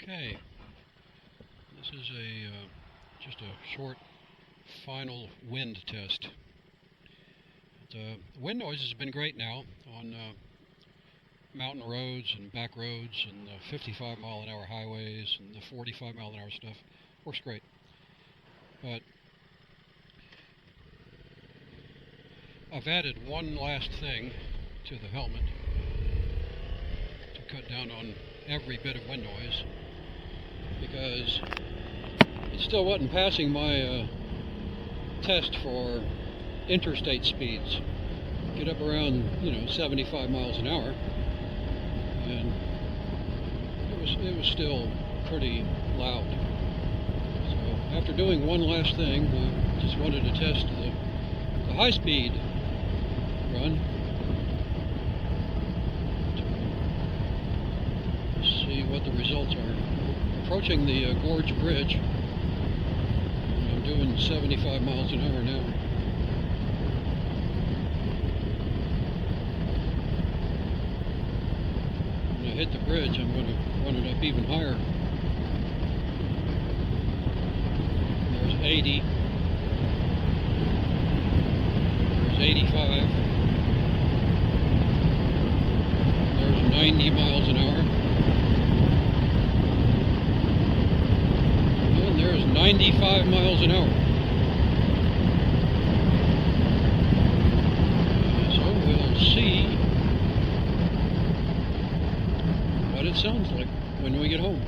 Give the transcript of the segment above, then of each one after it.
Okay, this is just a short final wind test. The wind noise has been great now on mountain roads and back roads and the 55 mile an hour highways and the 45 mile an hour stuff. Works great. But I've added one last thing to the helmet to cut down on every bit of wind noise, because it still wasn't passing my test for interstate speeds. Get up around 75 miles an hour, and it was still pretty loud. So after doing one last thing, I just wanted to test the high speed run. See what the results are. Approaching the Gorge Bridge. I'm doing 75 miles an hour now. When I hit the bridge, I'm going to run it up even higher. There's 80. There's 85. There's 90 miles an hour. 95 miles an hour. So we'll see what it sounds like when we get home.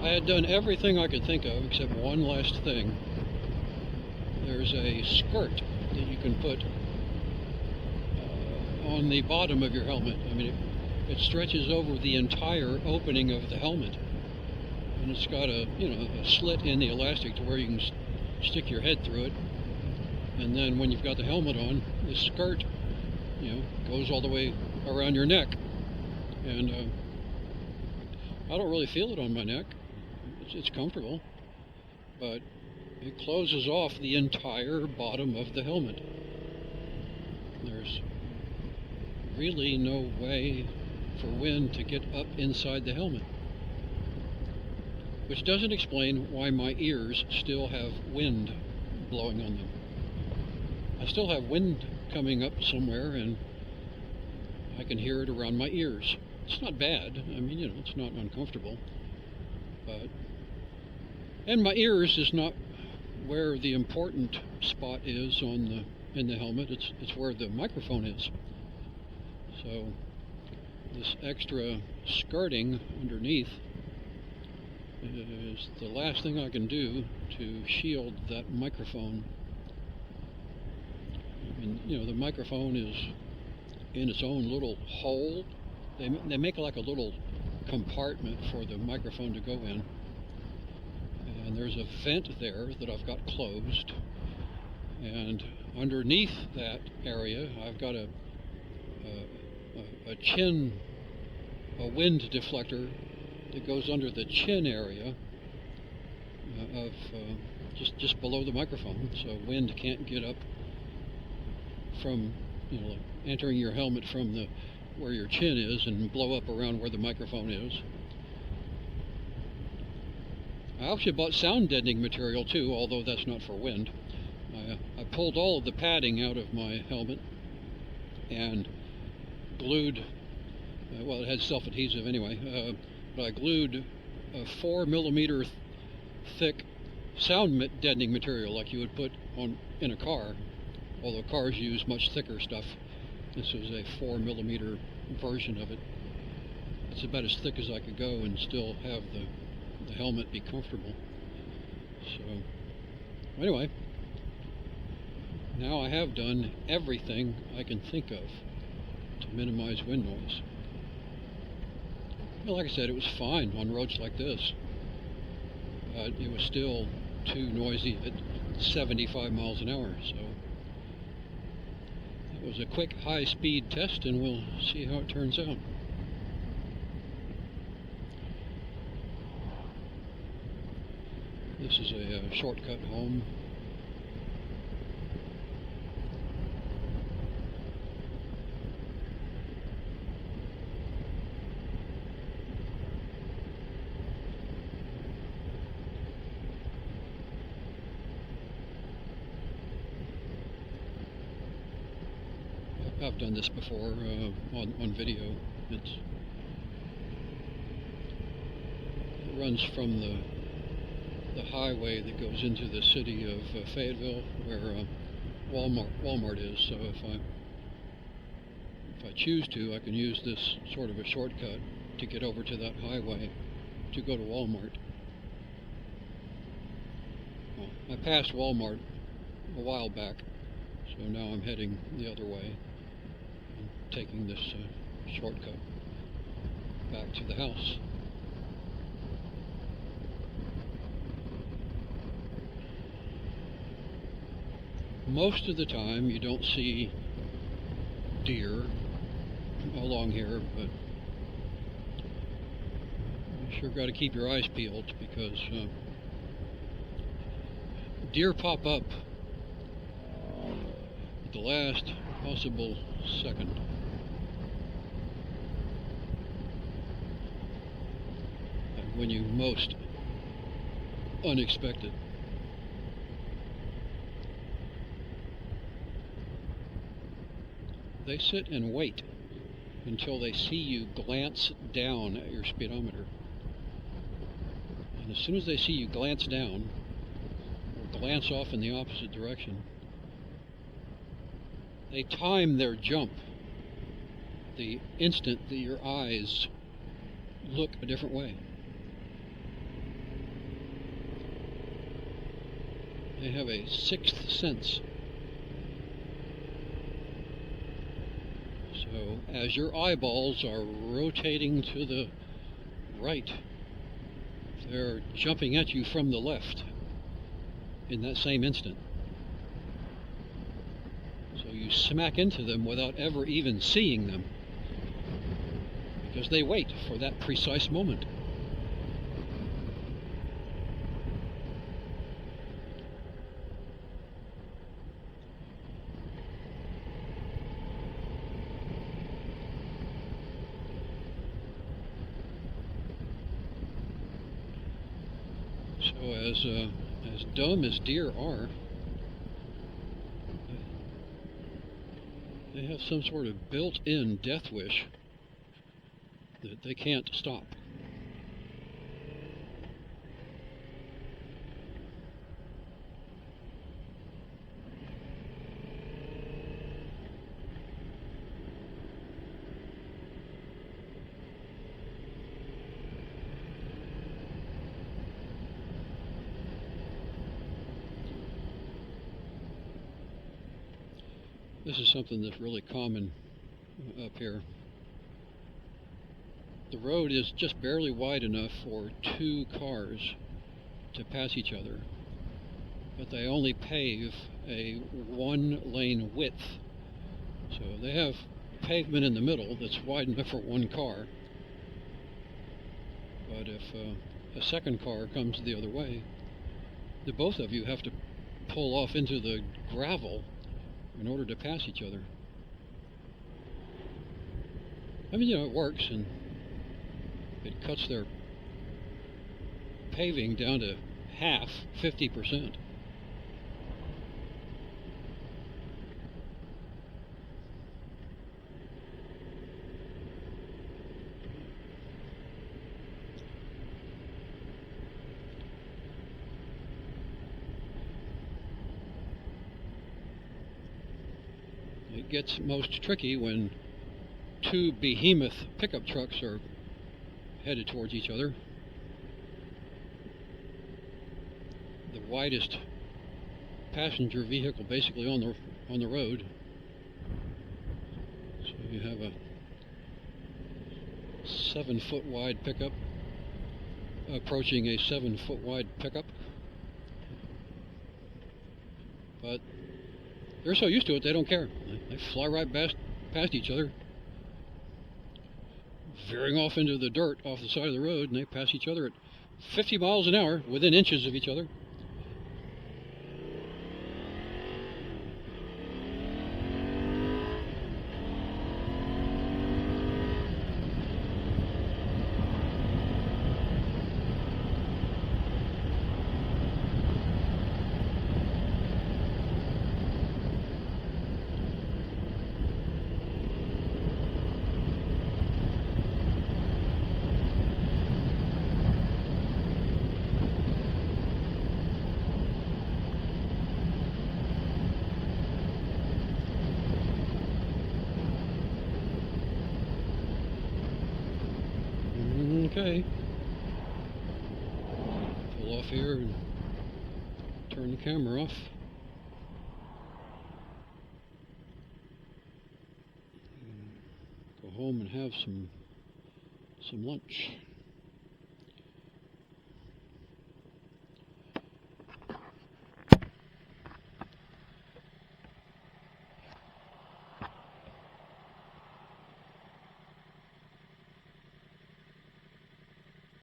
I had done everything I could think of except one last thing. There's a skirt that you can put on the bottom of your helmet. I mean, it stretches over the entire opening of the helmet, and it's got a slit in the elastic to where you can stick your head through it. And then when you've got the helmet on, the skirt, goes all the way around your neck. And I don't really feel it on my neck. It's comfortable, but it closes off the entire bottom of the helmet. There's really no way for wind to get up inside the helmet, which doesn't explain why my ears still have wind blowing on them. I still have wind coming up somewhere, and I can hear it around my ears. It's not bad. I mean, it's not uncomfortable, but and my ears is not where the important spot is in the helmet. It's where the microphone is. So this extra skirting underneath is the last thing I can do to shield that microphone. And the microphone is in its own little hole. They make like a little compartment for the microphone to go in. And there's a vent there that I've got closed, and underneath that area I've got a wind deflector that goes under the chin area of just below the microphone, so wind can't get up from entering your helmet from where your chin is and blow up around where the microphone is. I actually bought sound deadening material too, although that's not for wind. I pulled all of the padding out of my helmet and glued, well, it had self-adhesive anyway, but I glued a 4mm thick sound deadening material like you would put in a car, although cars use much thicker stuff. This was a 4mm version of it. It's about as thick as I could go and still have the helmet be comfortable. So anyway, now I have done everything I can think of to minimize wind noise. Well, like I said, it was fine on roads like this, but it was still too noisy at 75 miles an hour. So it was a quick high-speed test, and we'll see how it turns out. This is a shortcut home. I've done this before on video. It runs from the highway that goes into the city of Fayetteville, where Walmart is. So if I choose to, I can use this sort of a shortcut to get over to that highway to go to Walmart. Well, I passed Walmart a while back, so now I'm heading the other way and taking this shortcut back to the house. Most of the time you don't see deer along here, but you sure got to keep your eyes peeled, because deer pop up at the last possible second. And when you most unexpect it. They sit and wait until they see you glance down at your speedometer. And as soon as they see you glance down, or glance off in the opposite direction, they time their jump the instant that your eyes look a different way. They have a sixth sense. So as your eyeballs are rotating to the right, they're jumping at you from the left in that same instant. So you smack into them without ever even seeing them, because they wait for that precise moment. So as dumb as deer are, they have some sort of built-in death wish that they can't stop. This is something that's really common up here. The road is just barely wide enough for two cars to pass each other, but they only pave a one-lane width. So they have pavement in the middle that's wide enough for one car, but if a second car comes the other way, the both of you have to pull off into the gravel in order to pass each other. I mean, you know, it works, and it cuts their paving down to half, 50%. It gets most tricky when two behemoth pickup trucks are headed towards each other. The widest passenger vehicle basically on the road. So you have a 7-foot wide pickup approaching a 7-foot wide pickup. But they're so used to it, they don't care. They fly right past each other, veering off into the dirt off the side of the road, and they pass each other at 50 miles an hour within inches of each other. Okay. Pull off here and turn the camera off. Go home and have some lunch.